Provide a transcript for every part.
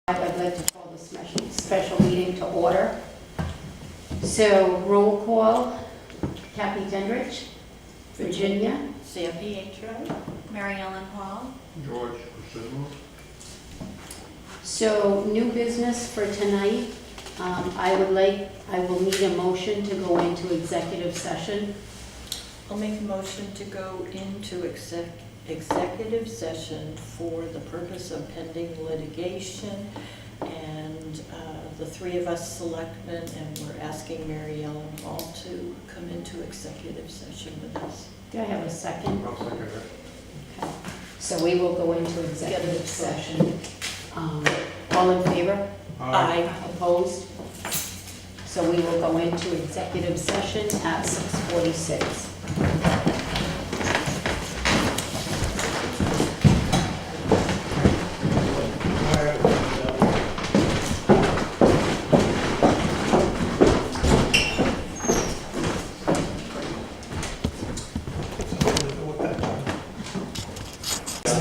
I'd like to call the special meeting to order. So roll call, Cathy Tendrich, Virginia, Sam Pietro, Mary Ellen Hall. George Crucillo. So new business for tonight. I will need a motion to go into executive session. I'll make a motion to go into executive session for the purpose of pending litigation, and the three of us selectmen, and we're asking Mary Ellen Hall to come into executive session with us. Do I have a second? I'll second it. Okay. So we will go into executive session. All in favor? Aye. Opposed? So we will go into executive session at 6:46.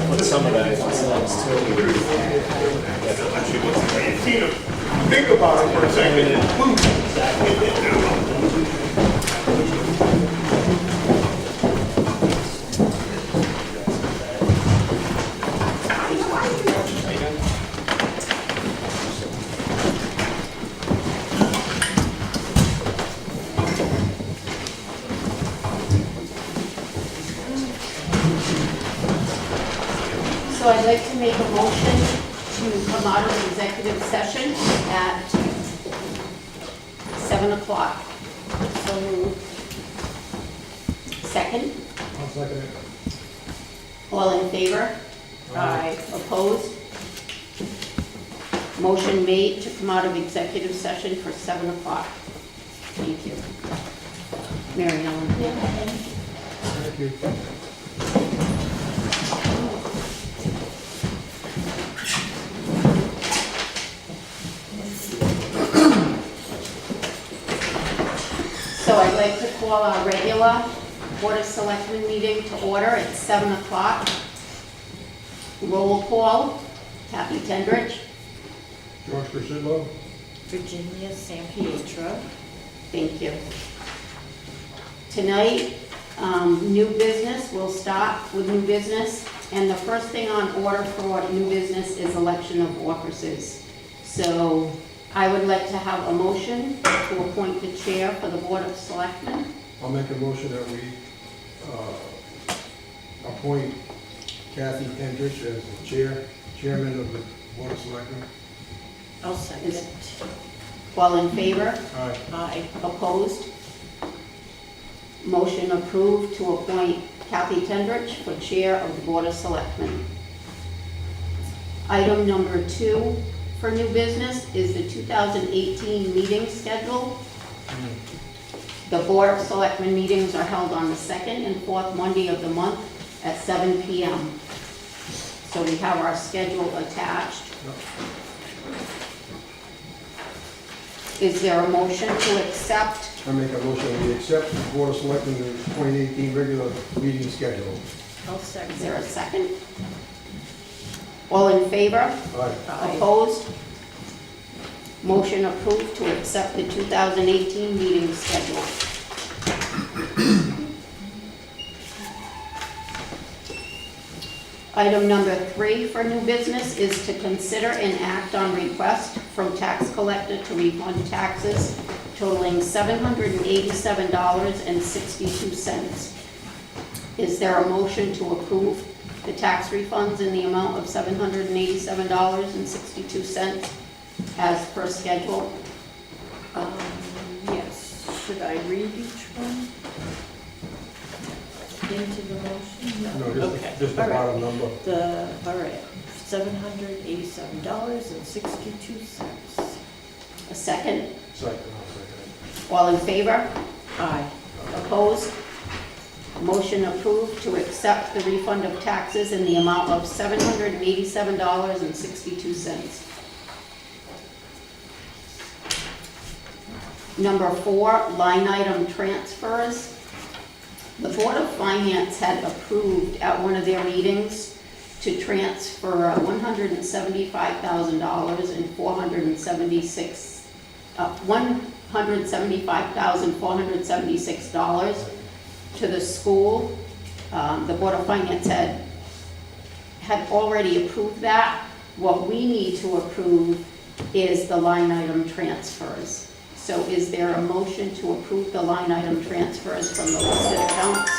Put some of that in ourselves too. Think about it for a second. So I'd like to make a motion to come out of executive session at 7 o'clock. So moved. Second? I'll second it. All in favor? Aye. Opposed? Motion made to come out of executive session for 7 o'clock. Thank you. Mary Ellen. Thank you. So I'd like to call our regular Board of Selectmen meeting to order at 7 o'clock. Roll call, Cathy Tendrich. George Crucillo. Virginia Sam Pietro. Thank you. Tonight, new business, we'll start with new business. And the first thing on order for new business is election of officers. So I would like to have a motion to appoint the chair for the Board of Selectmen. I'll make a motion that we appoint Cathy Tendrich as the chairman of the Board of Selectmen. I'll second. All in favor? Aye. Aye. Opposed? Motion approved to appoint Cathy Tendrich for Chair of the Board of Selectmen. Item number 2 for new business is the 2018 meeting schedule. The Board of Selectmen meetings are held on the second and fourth Monday of the month at 7 p.m. So we have our schedule attached. Is there a motion to accept? I make a motion we accept the Board of Selectmen 2018 regular meeting schedule. I'll second. Is there a second? All in favor? Aye. Aye. Opposed? Motion approved to accept the 2018 meeting schedule. Item number 3 for new business is to consider and act on request from tax collector to refund taxes totaling $787.62. Is there a motion to approve the tax refunds in the amount of $787.62 as per schedule? Yes. Should I read each one into the motion? No, Okay. just the All right. bottom number. All right, $787.62. A second? Second, I'll second All in favor? Aye. Opposed? Motion approved to accept the refund of taxes in the amount of $787.62. Number 4, line item transfers. The Board of Finance had approved at one of their meetings to transfer $175,000 and $175,476 to the school. The Board of Finance had already approved that. What we need to approve is the line item transfers. So is there a motion to approve the line item transfers from the listed accounts?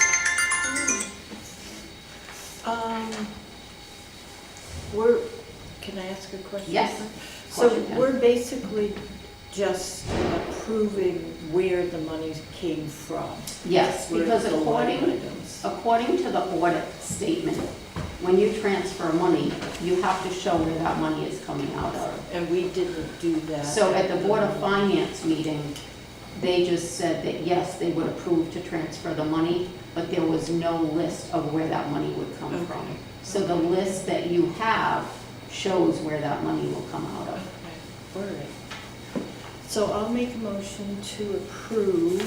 Can I ask a question? Yes. So Of course you can. we're basically just approving where the money came from. Yes, Where because the line according to the audit statement, when you transfer money, you have to show where that money is coming out of. And we didn't do that. So at the Board of Finance meeting, they just said that yes, they would approve to transfer the money, but there was no list of where that money would come Okay. from. So the list that you have shows where that money will come out of. Okay, all right. So I'll make a motion to approve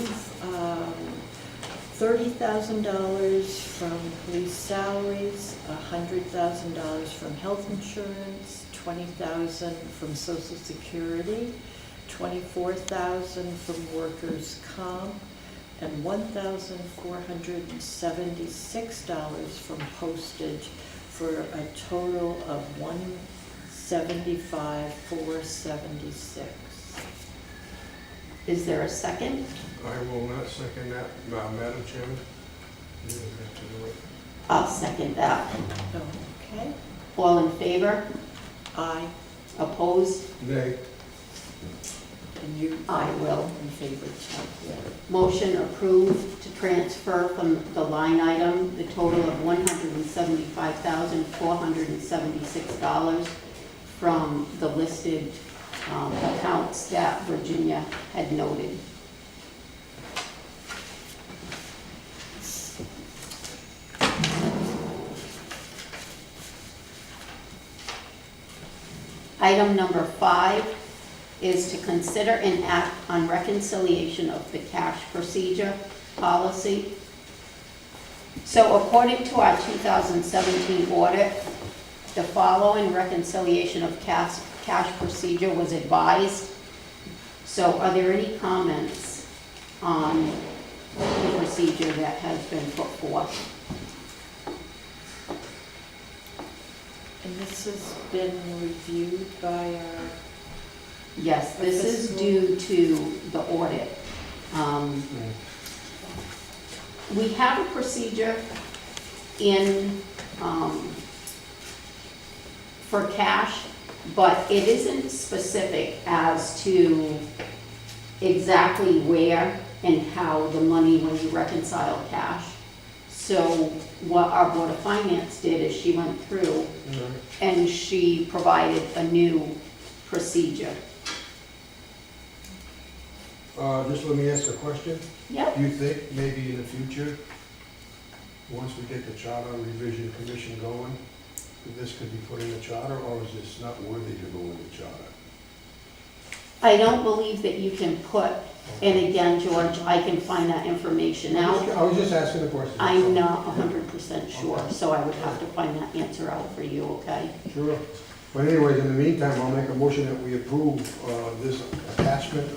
$30,000 from police salaries, $100,000 from health insurance, $20,000 from Social Security, $24,000 from workers' comp, and $1,476 from postage, for a total of $175,476. Is there a second? I will not second that, Madam Chairman. You don't have to do it. I'll second that. Okay, All in favor? aye, Opposed? Nay. and you? I will. In favor, Chuck, yeah. Motion approved to transfer from the line item the total of $175,476 from the listed accounts that Virginia had noted. Item number 5 is to consider and act on reconciliation of the cash procedure policy. So according to our 2017 audit, the following reconciliation of cash procedure was advised. So are there any comments on the procedure that has been put forth? And this has been reviewed by our, Yes, this is due to the audit. We have a procedure in, for cash, but it isn't specific as to exactly where and how the money, when you reconcile cash. So what our Board of Finance did is she went through and she provided a new procedure. Just let me ask a question. Yep. Do you think maybe in the future, once we get the charter revision commission going, that this could be put in the charter, or is this not worthy to go in the charter? I don't believe that you can put, and again, George, I can find that information out. I was just asking the question. I'm not 100% sure, so I would have to find that answer out for you, okay? Sure. But anyways, in the meantime, I'll make a motion that we approve this attachment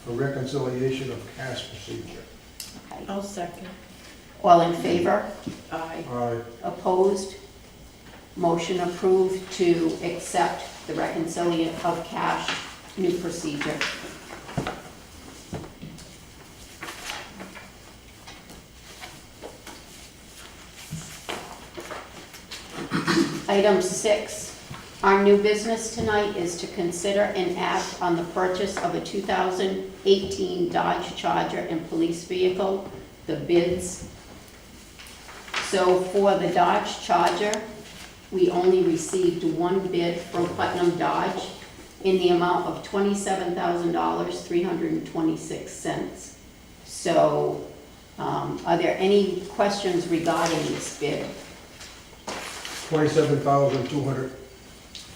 for reconciliation of cash procedure. Okay. I'll second, All in favor? aye. All right. Opposed? Motion approved to accept the reconciliation of cash new procedure. Item 6, our new business tonight is to consider and act on the purchase of a 2018 Dodge Charger and police vehicle, the bids. So for the Dodge Charger, we only received one bid from Putnam Dodge in the amount of $27,326. So are there any questions regarding this bid? $27,200,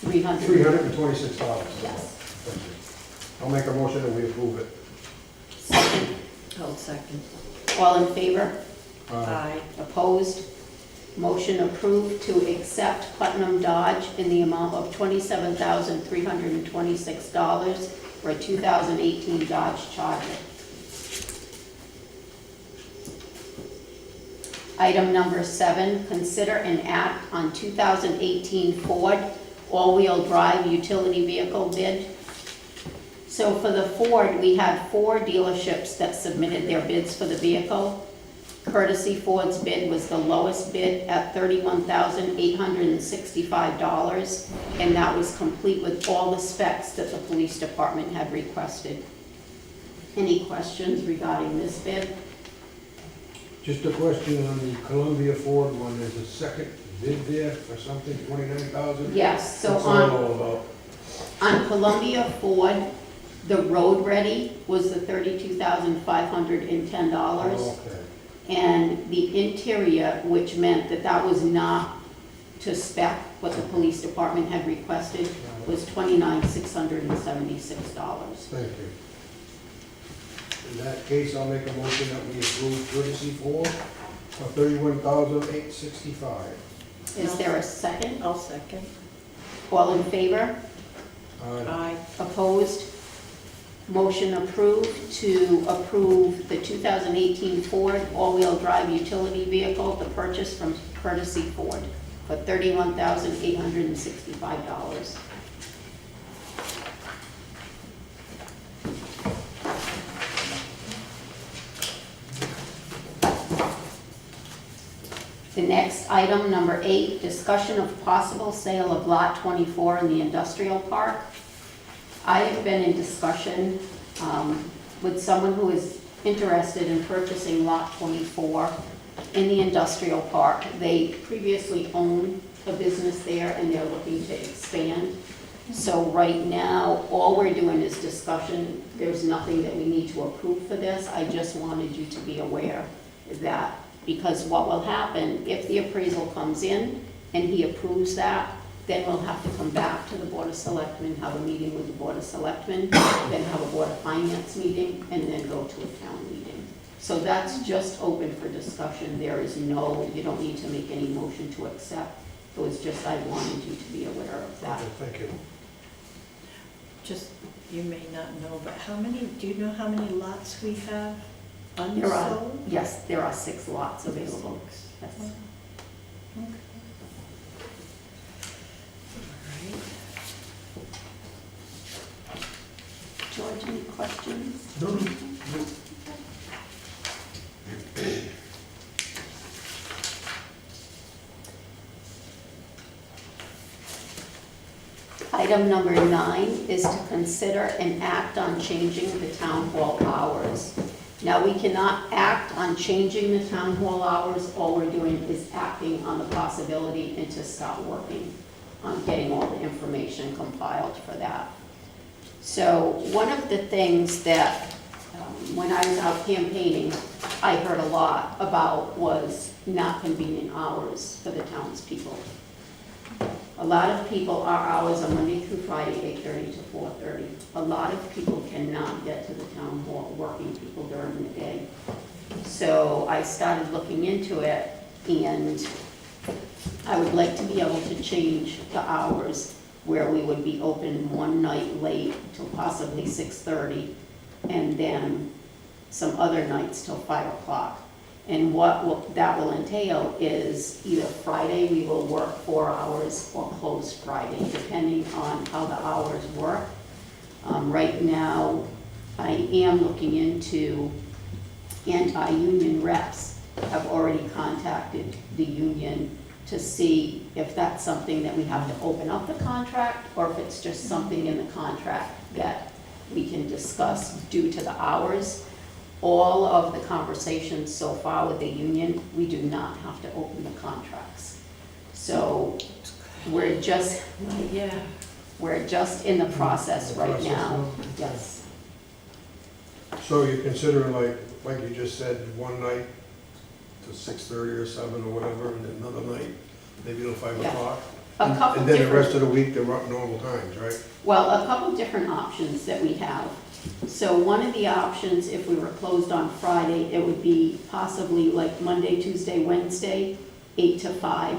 $326. Yes. I'll make a motion that we approve it. Second. I'll second, All in favor? aye. Opposed? Motion approved to accept Putnam Dodge in the amount of $27,326 for a 2018 Dodge Charger. Item number 7, consider an act on 2018 Ford all-wheel drive utility vehicle bid. So for the Ford, we had 4 dealerships that submitted their bids for the vehicle. Courtesy Ford's bid was the lowest bid at $31,865, and that was complete with all the specs that the police department had requested. Any questions regarding this bid? Just a question on the Columbia Ford one, there's a second bid there for something, 29,000? Yes, so What's that all about? on Columbia Ford, the road ready was the $32,510. Oh, okay. And the interior, which meant that that was not to spec what the police department had requested, was $29,676. Thank you. In that case, I'll make a motion that we approve courtesy Ford for $31,865. Is there a second? I'll second. All in favor? Aye. Opposed? Motion approved to approve the 2018 Ford all-wheel drive utility vehicle, the purchase from Courtesy Ford for $31,865. The next item, number 8, discussion of possible sale of Lot 24 in the industrial park. I have been in discussion with someone who is interested in purchasing Lot 24 in the industrial park. They previously owned a business there and they're looking to expand. So right now, all we're doing is discussion. There's nothing that we need to approve for this. I just wanted you to be aware that, because what will happen, if the appraisal comes in and he approves that, then we'll have to come back to the Board of Selectmen, have a meeting with the Board of Selectmen, then have a Board of Finance meeting, and then go to a town meeting. So that's just open for discussion. There is no, you don't need to make any motion to accept. It was just, I wanted you to be aware of that. Okay, thank you. Just, you may not know, but do you know how many lots we have There are, unsold? yes, there are 6 lots available. Yes. Okay. George, any questions? No, no. Item number 9 is to consider and act on changing the town hall hours. Now, we cannot act on changing the town hall hours. All we're doing is acting on the possibility and to start working on getting all the information compiled for that. So one of the things that, when I was out campaigning, I heard a lot about was not convenient hours for the townspeople. A lot of people, our hours are Monday through Friday, 8:30 to 4:30. A lot of people cannot get to the town hall, working people during the day. So I started looking into it, and I would like to be able to change the hours where we would be open one night late till possibly 6:30, and then some other nights till 5 o'clock. And that will entail is either Friday, we will work 4 hours, or close Friday, depending on how the hours work. Right now, I am looking into anti-union reps have already contacted the union to see if that's something that we have to open up the contract, or if it's just something in the contract that we can discuss due to the hours. All of the conversations so far with the union, we do not have to open the contracts. So we're just in the process right now. Yes. So you're considering, like you just said, one night to 6:30 or 7 or whatever, and then another night, maybe till 5 Yeah. o'clock? A couple And then the rest different, of the week, they're at normal times, right? well, a couple different options that we have. So one of the options, if we were closed on Friday, it would be possibly like Monday, Tuesday, Wednesday, 8 to 5,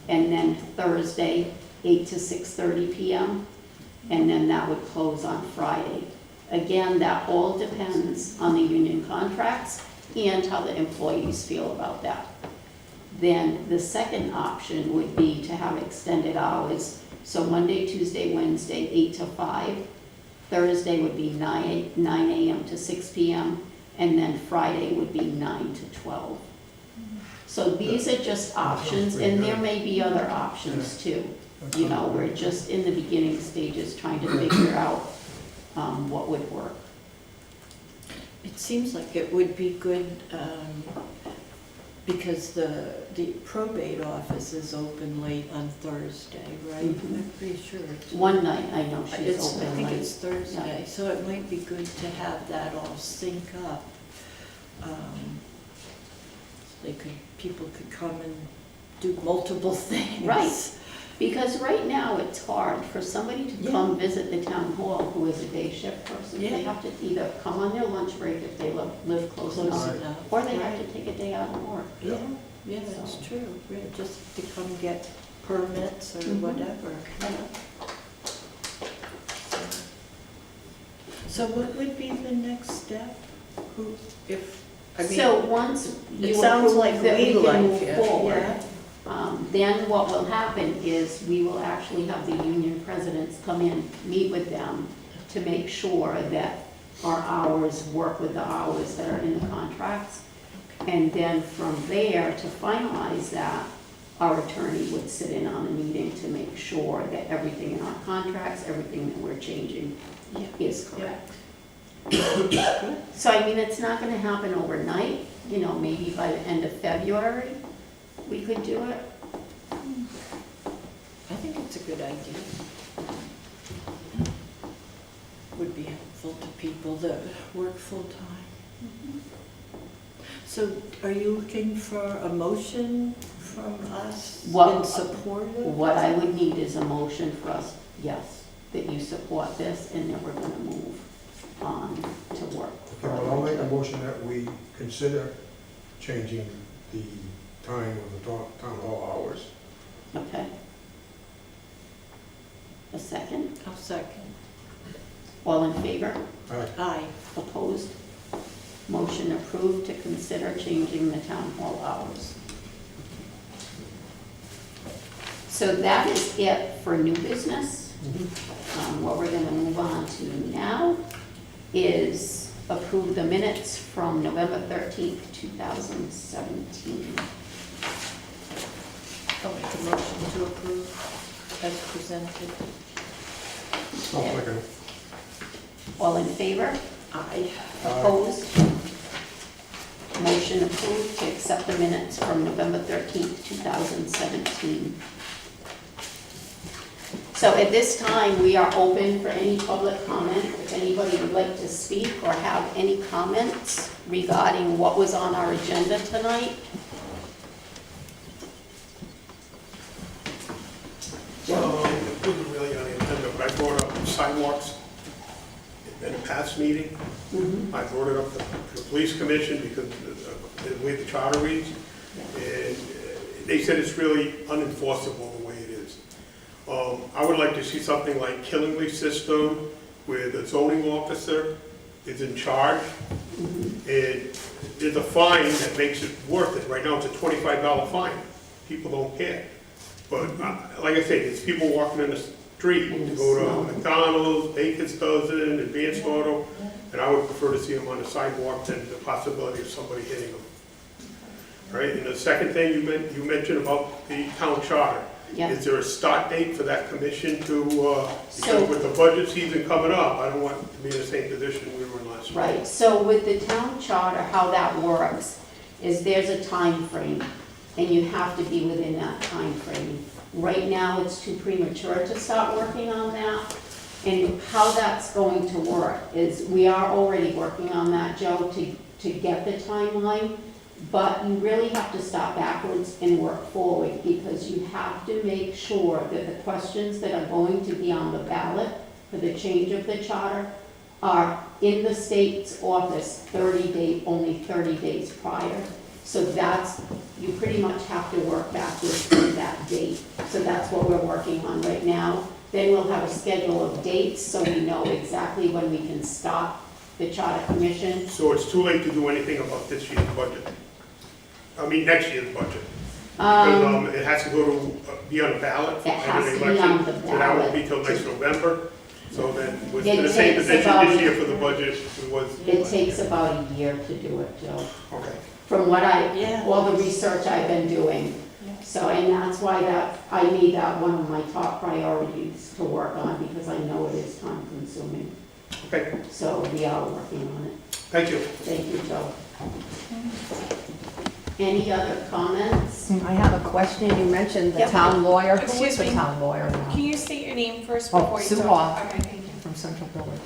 and then Thursday, 8 to 6:30 PM, and then that would close on Friday. Again, that all depends on the union contracts and how the employees feel about that. Then the second option would be to have extended hours. So Monday, Tuesday, Wednesday, 8 to 5. Thursday would be 9 AM to 6 PM, and then Friday would be 9 to 12. So these are just options, and there may be other options too. You know, we're just in the beginning stages trying to figure out what would work. It seems like it would be good, because the probate office is open late on Thursday, right? Mhm. I'm pretty sure. it's- One night, I know she's It's, I open think late. it's Thursday, so it might be good to have that all sync up. People could come and do multiple things. Right. Because right now, it's hard for somebody to Yeah. come visit the town hall who is a day shift person. They Yeah. have to either come on their lunch break if they live close Close enough, enough. or they have Right. to take a day out of work. Yeah, yeah, that's So- true, right, just to come get permits or Mhm. whatever. So what would be the next step? Who, if, I mean, So once you it sounds approve like that we we can like move it, forward, yeah. then what will happen is we will actually have the union presidents come in, meet with them to make sure that our hours work with the hours that are in the contracts. And then from there, to finalize that, our attorney would sit in on a meeting to make sure that everything in our contracts, everything that we're changing Yeah. is correct. So I mean, it's not gonna happen overnight, you know, maybe by the end of February, we could do it. I think it's a good idea. Would be helpful to people that work full-time. So are you looking for a motion from us What- in support of? What I would need is a motion for us, yes, that you support this and that we're gonna move on to work. Okay, well, I'll make a motion that we consider changing the time of the town hall hours. Okay? A second? I'll second. All in favor? All right, Aye. Opposed? Motion approved to consider changing the town hall hours. So that is it for new business. What we're gonna move on to now is approve the minutes from November 13th, 2017. I'll make a motion to approve as presented. I'll second it. All in favor? Aye. Opposed? Motion approved to accept the minutes from November 13th, 2017. So at this time, we are open for any public comment. If anybody would like to speak or have any comments regarding what was on our agenda tonight. It wasn't really on the agenda, but I brought up sidewalks in a past meeting. Mhm. I brought it up to the police commission because of the way the charter reads. And they said it's really unenforceable the way it is. I would like to see something like Killingly system where the zoning officer is in charge. And there's a fine that makes it worth it. Right now, it's a $25 fine. People don't care. But like I said, it's people walking in the street to go to McDonald's, Baker's Dozen, Advanced Auto, and I would prefer to see them on the sidewalk than the possibility of somebody hitting them. Right, and the second thing you mentioned about the town charter. Yeah. Is there a start date for that commission to, So- because with the budget season coming up, I don't want to be in the same position we were in last year. Right, so with the town charter, how that works is there's a time frame, and you have to be within that time frame. Right now, it's too premature to start working on that. And how that's going to work is, we are already working on that, Joe, to get the timeline. But you really have to stop backwards and work forward, because you have to make sure that the questions that are going to be on the ballot for the change of the charter are in the state's office only 30 days prior. So that's, you pretty much have to work backwards from that date. So that's what we're working on right now. Then we'll have a schedule of dates, so we know exactly when we can stop the charter commission. So it's too late to do anything about this year's budget? I mean, next year's budget? Because it has to go to, be on the ballot. It has and to an be on election, the So that won't be ballot. till next November. So then, we're It in the same takes position about- this year for the budget it was. It takes about a year to do it, Joe. Okay. From what Yeah. all the research I've been doing. So, and that's why I made that one of my top priorities to work on, because I know it is time consuming. Okay, So we are working on it. thank you. Thank you, Joe. Any other comments? I have a question. You mentioned the Yep. town lawyer. Who Excuse is the me. town lawyer Can now? you state your name first Oh, before you Sue talk? Hall. Okay, thank you. From Central Village.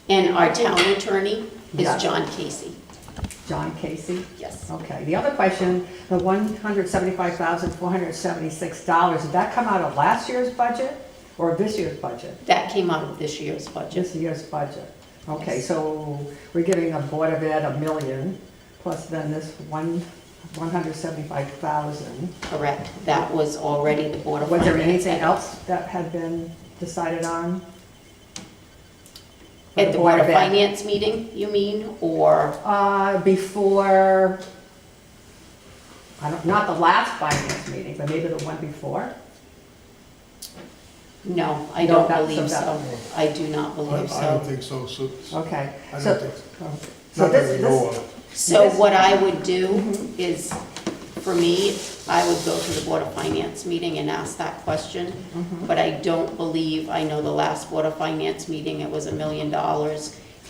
And our town attorney is Yeah. John Casey. John Casey? Yes. Okay. The other question, the $175,476, did that come out of last year's budget or this year's budget? That came out of this year's budget. This year's budget. Okay, so we're giving the Board of Ed $1 million, plus then this 175,000. Correct. That was already the Board of Was there Finance. anything else that had been decided on? For At the Board of Ed? Finance meeting, you mean, or? Before, not the last finance meeting, but maybe the one before? No, I No, don't that's believe so. about- I do not I believe I don't so. think so, Sue. Okay. I So- don't think so. So Not that this, we know of. So what I would do is, for me, I would go to the Board of Finance meeting and ask that question. But I don't believe, I know the last Board of Finance meeting, it was $1 million,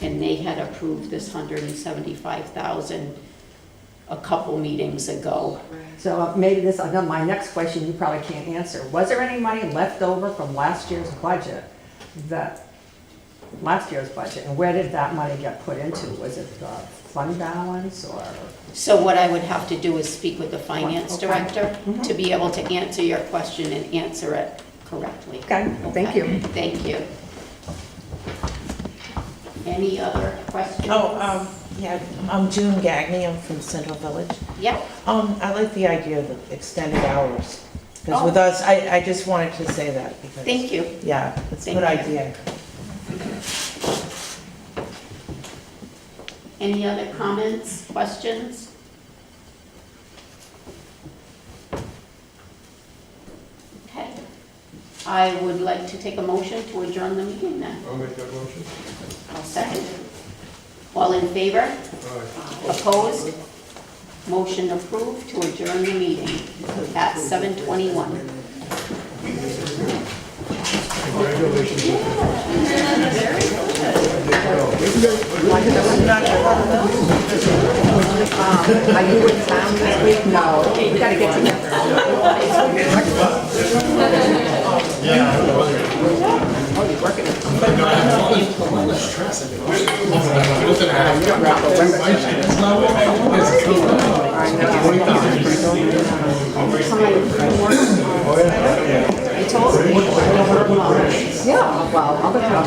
and they had approved this 175,000 a couple meetings ago. so maybe this, my next question you probably can't answer. Was there any money left over from last year's budget, last year's budget? And where did that money get put into? Was it the fund balance or? So what I would have to do is speak with the finance Okay. director to be able to answer your question and answer it correctly. Okay, thank you. Okay, Thank you. Any other questions? Yeah, I'm June Gagney, I'm from Central Village. Yeah, I like the idea of the extended hours. Because Oh. with us, I just wanted to say that because. thank you. Yeah, it's a Thank good you. idea. Any other comments, questions? Okay. I would like to take a motion to adjourn the meeting then. I'll make that motion. I'll second it. All in favor? All right. Opposed? Motion approved to adjourn the meeting at 7:21. Congratulations. Are you in town this week? No, we gotta get together. I told you. Yeah, well, I'll go talk.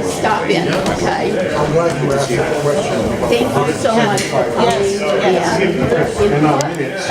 Stop in, okay? I'm glad you asked that question. Thank you so much for coming. Yeah. In our minutes.